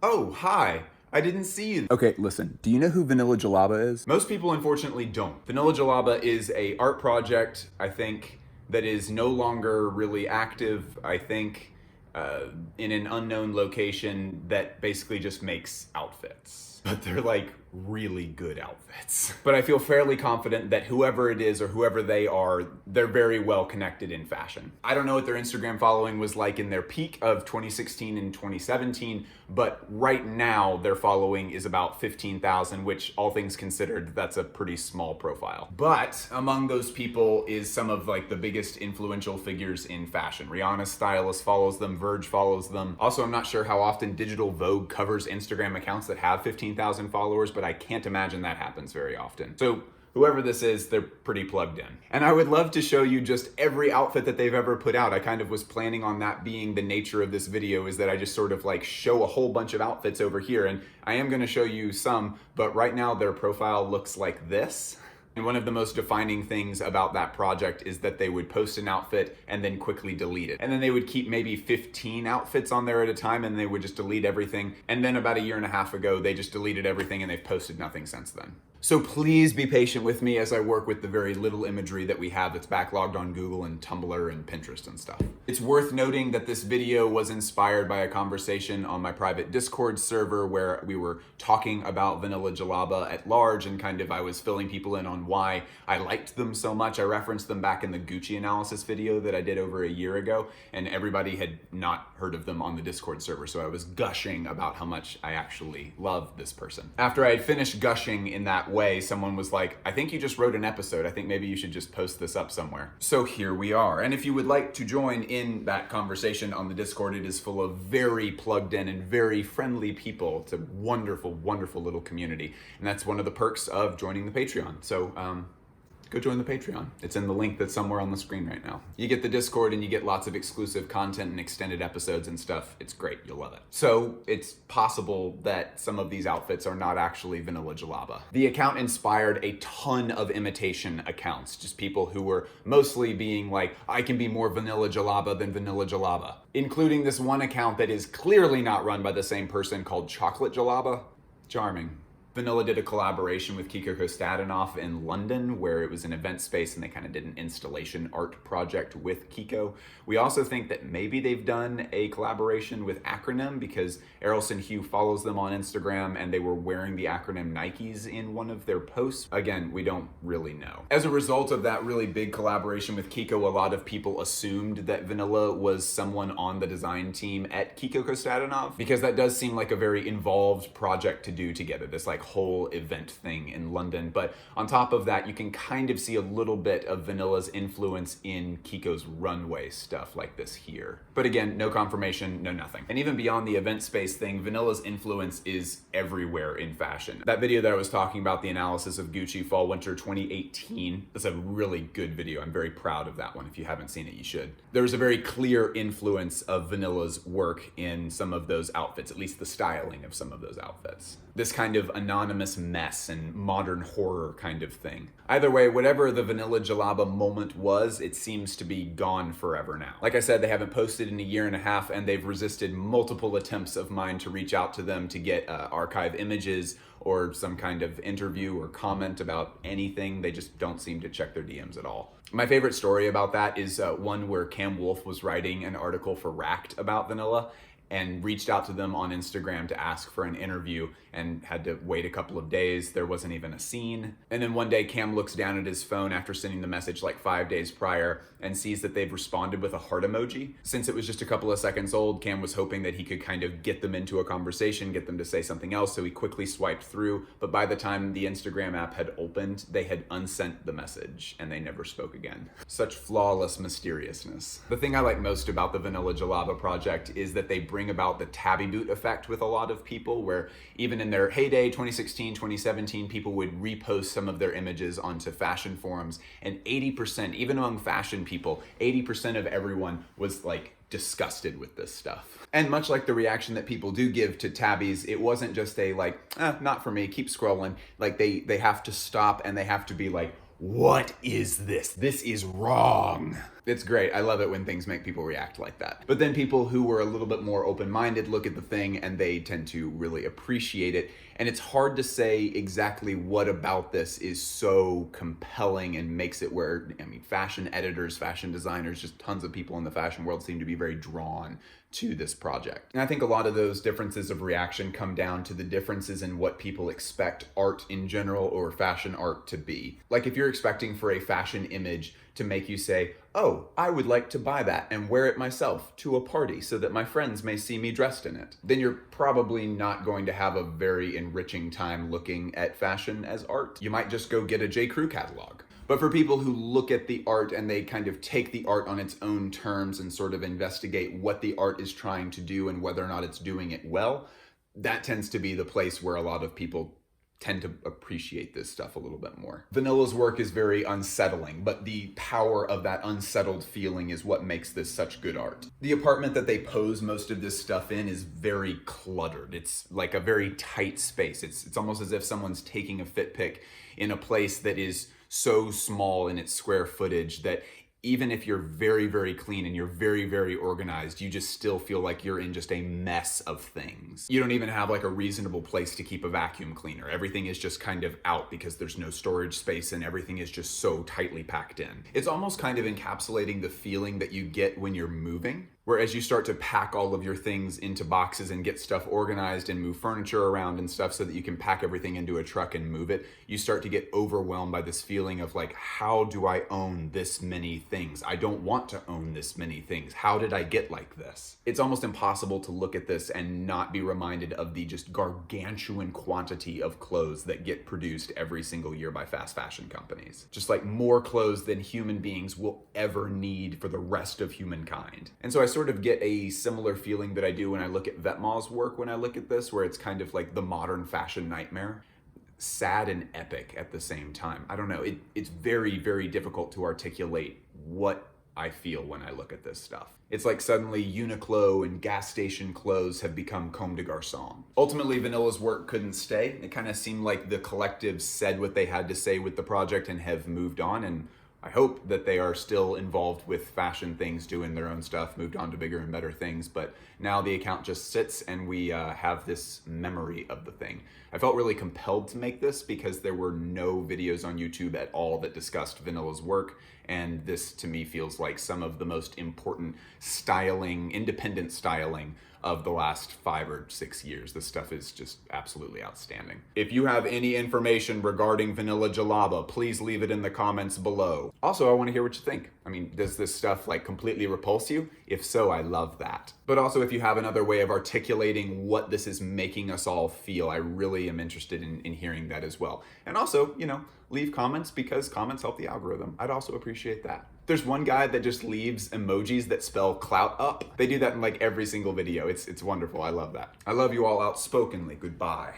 Oh, hi. I didn't see you. Okay, listen, do you know who Vanilla Jalaba is? Most people unfortunately don't. Vanilla Jalaba is a art project, I think, that is no longer really active, I think, in an unknown location that basically just makes outfits. But they're like really good outfits. But I feel fairly confident that whoever it is or whoever they are, they're very well connected in fashion. I don't know what their Instagram following was like in their peak of 2016 and 2017, but right now their following is about 15,000, which all things considered, that's a pretty small profile. But among those people is some of like the biggest influential figures in fashion. Rihanna's Stylist follows them, Verge follows them. Also, I'm not sure how often Digital Vogue covers Instagram accounts that have 15,000 followers, but I can't imagine that happens very often. So whoever this is, they're pretty plugged in. And I would love to show you just every outfit that they've ever put out. I kind of was planning on that being the nature of this video, is that I just sort of like show a whole bunch of outfits over here. And I am gonna show you some, but right now their profile looks like this. And one of the most defining things about that project is that they would post an outfit and then quickly delete it. And then they would keep maybe 15 outfits on there at a time, and they would just delete everything. And then about a year and a half ago, they just deleted everything and they've posted nothing since then. So please be patient with me as I work with the very little imagery that we have that's backlogged on Google and Tumblr and Pinterest and stuff. It's worth noting that this video was inspired by a conversation on my private Discord server where we were talking about Vanilla Jelaba at large, and kind of I was filling people in on why I liked them so much. I referenced them back in the Gucci analysis video that I did over a year ago, and everybody had not heard of them on the Discord server, so I was gushing about how much I actually love this person. After I had finished gushing in that way, someone was like, I think you just wrote an episode. I think maybe you should just post this up somewhere. So here we are. And if you would like to join in that conversation on the Discord, it is full of very plugged in and very friendly people. It's a wonderful, wonderful little community. And that's one of the perks of joining the Patreon. So, go join the Patreon. It's in the link that's somewhere on the screen right now. You get the Discord and you get lots of exclusive content and extended episodes and stuff. It's great, you'll love it. So it's possible that some of these outfits are not actually Vanilla Jelaba. The account inspired a ton of imitation accounts, just people who were mostly being like, I can be more Vanilla Jelaba than Vanilla Jelaba. Including this one account that is clearly not run by the same person called Chocolate Jalaba. Charming. Vanilla did a collaboration with Kiko Kostadinov in London, where it was an event space and they kind of did an installation art project with Kiko. We also think that maybe they've done a collaboration with Acronym, because Errolson Hugh follows them on Instagram and they were wearing the Acronym Nikes in one of their posts. Again, we don't really know. As a result of that really big collaboration with Kiko, a lot of people assumed that Vanilla was someone on the design team at Kiko Kostadinov, because that does seem like a very involved project to do together, this like whole event thing in London. But on top of that, you can kind of see a little bit of Vanilla's influence in Kiko's runway stuff like this here. But again, no confirmation, no nothing. And even beyond the event space thing, Vanilla's influence is everywhere in fashion. That video that I was talking about, the analysis of Gucci Fall Winter 2018, that's a really good video. I'm very proud of that one. If you haven't seen it, you should. There was a very clear influence of Vanilla's work in some of those outfits, at least the styling of some of those outfits. This kind of anonymous mess and modern horror kind of thing. Either way, whatever the Vanilla Jelaba moment was, it seems to be gone forever now. Like I said, they haven't posted in a year and a half, and they've resisted multiple attempts of mine to reach out to them to get archive images or some kind of interview or comment about anything. They just don't seem to check their DMs at all. My favorite story about that is one where Cam Wolf was writing an article for Racked about Vanilla and reached out to them on Instagram to ask for an interview and had to wait a couple of days. There wasn't even a scene. And then one day Cam looks down at his phone after sending the message like 5 days prior and sees that they've responded with a heart emoji. Since it was just a couple of seconds old, Cam was hoping that he could kind of get them into a conversation, get them to say something else, so he quickly swiped through. But by the time the Instagram app had opened, they had unsent the message and they never spoke again. Such flawless mysteriousness. The thing I like most about the Vanilla Jelaba project is that they bring about the tabby boot effect with a lot of people, where even in their heyday, 2016, 2017, people would repost some of their images onto fashion forums, and 80%, even among fashion people, 80% of everyone was like disgusted with this stuff. And much like the reaction that people do give to tabbies, it wasn't just a like, not for me, keep scrolling. Like they have to stop and they have to be like, what is this? This is wrong. It's great. I love it when things make people react like that. But then people who were a little bit more open-minded look at the thing and they tend to really appreciate it. And it's hard to say exactly what about this is so compelling and makes it where, I mean, fashion editors, fashion designers, just tons of people in the fashion world seem to be very drawn to this project. And I think a lot of those differences of reaction come down to the differences in what people expect art in general or fashion art to be. Like if you're expecting for a fashion image to make you say, oh, I would like to buy that and wear it myself to a party so that my friends may see me dressed in it, then you're probably not going to have a very enriching time looking at fashion as art. You might just go get a J. Crew catalog. But for people who look at the art and they kind of take the art on its own terms and sort of investigate what the art is trying to do and whether or not it's doing it well, that tends to be the place where a lot of people tend to appreciate this stuff a little bit more. Vanilla's work is very unsettling, but the power of that unsettled feeling is what makes this such good art. The apartment that they pose most of this stuff in is very cluttered. It's like a very tight space. It's almost as if someone's taking a fit pic in a place that is so small in its square footage that even if you're very, very clean and you're very, very organized, you just still feel like you're in just a mess of things. You don't even have like a reasonable place to keep a vacuum cleaner. Everything is just kind of out because there's no storage space and everything is just so tightly packed in. It's almost kind of encapsulating the feeling that you get when you're moving. Whereas you start to pack all of your things into boxes and get stuff organized and move furniture around and stuff so that you can pack everything into a truck and move it, you start to get overwhelmed by this feeling of like, how do I own this many things? I don't want to own this many things. How did I get like this? It's almost impossible to look at this and not be reminded of the just gargantuan quantity of clothes that get produced every single year by fast fashion companies. Just like more clothes than human beings will ever need for the rest of humankind. And so I sort of get a similar feeling that I do when I look at Vetma's work when I look at this, where it's kind of like the modern fashion nightmare. Sad and epic at the same time. I don't know, it's very, very difficult to articulate what I feel when I look at this stuff. It's like suddenly Uniqlo and gas station clothes have become Comme des Garçons. Ultimately, Vanilla's work couldn't stay. It kind of seemed like the collective said what they had to say with the project and have moved on, and I hope that they are still involved with fashion things, doing their own stuff, moved on to bigger and better things, but now the account just sits and we have this memory of the thing. I felt really compelled to make this because there were no videos on YouTube at all that discussed Vanilla's work, and this to me feels like some of the most important styling, independent styling of the last 5 or 6 years. This stuff is just absolutely outstanding. If you have any information regarding Vanilla Jalaba, please leave it in the comments below. Also, I want to hear what you think. I mean, does this stuff like completely repulse you? If so, I love that. But also, if you have another way of articulating what this is making us all feel, I really am interested in hearing that as well. And also, you know, leave comments because comments help the algorithm. I'd also appreciate that. There's one guy that just leaves emojis that spell clout up. They do that in like every single video. It's wonderful. I love that. I love you all outspokenly. Goodbye.